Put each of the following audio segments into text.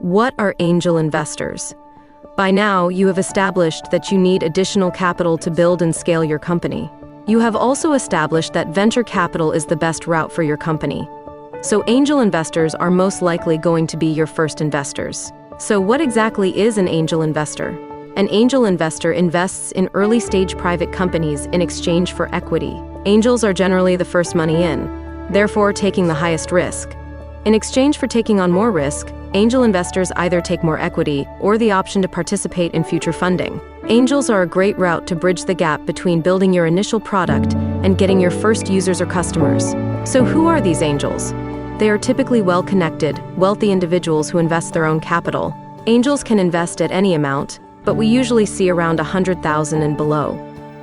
What are angel investors? By now, you have established that you need additional capital to build and scale your company. You have also established that venture capital is the best route for your company. So angel investors are most likely going to be your first investors. So what exactly is an angel investor? An angel investor invests in early-stage private companies in exchange for equity. Angels are generally the first money in, therefore taking the highest risk. In exchange for taking on more risk, angel investors either take more equity or the option to participate in future funding. Angels are a great route to bridge the gap between building your initial product and getting your first users or customers. So who are these angels? They are typically well-connected, wealthy individuals who invest their own capital. Angels can invest at any amount, but we usually see around $100,000 and below.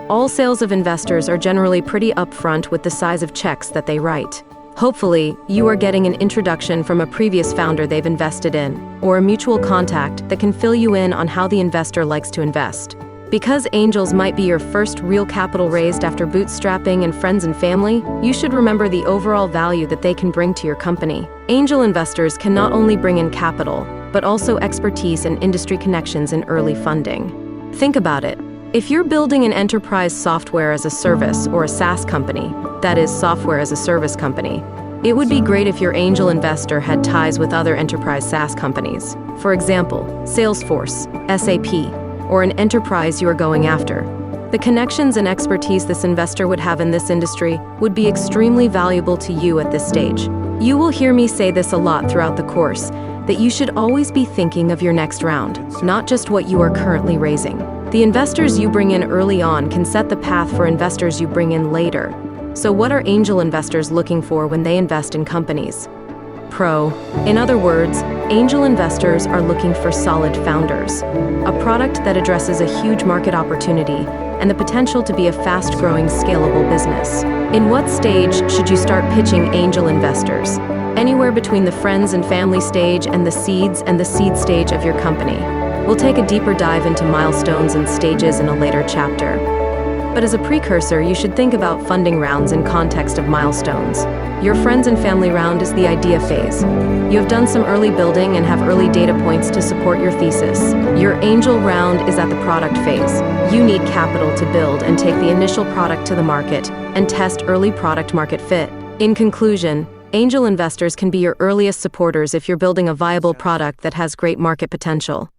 All sales of investors are generally pretty upfront with the size of checks that they write. Hopefully, you are getting an introduction from a previous founder they've invested in, or a mutual contact that can fill you in on how the investor likes to invest. Because angels might be your first real capital raised after bootstrapping and friends and family, you should remember the overall value that they can bring to your company. Angel investors can not only bring in capital, but also expertise and industry connections in early funding. Think about it. If you're building an enterprise software as a service or a SaaS company, that is, software as a service company, it would be great if your angel investor had ties with other enterprise SaaS companies. For example, Salesforce, SAP, or an enterprise you are going after. The connections and expertise this investor would have in this industry would be extremely valuable to you at this stage. You will hear me say this a lot throughout the course, that you should always be thinking of your next round, not just what you are currently raising. The investors you bring in early on can set the path for investors you bring in later. So what are angel investors looking for when they invest in companies? In other words, angel investors are looking for solid founders, a product that addresses a huge market opportunity and the potential to be a fast-growing, scalable business. In what stage should you start pitching angel investors? Anywhere between the friends and family stage and the seed stage of your company. We'll take a deeper dive into milestones and stages in a later chapter. But as a precursor, you should think about funding rounds in context of milestones. Your friends and family round is the idea phase. You have done some early building and have early data points to support your thesis. Your angel round is at the product phase. You need capital to build and take the initial product to the market and test early product market fit. In conclusion, angel investors can be your earliest supporters if you're building a viable product that has great market potential.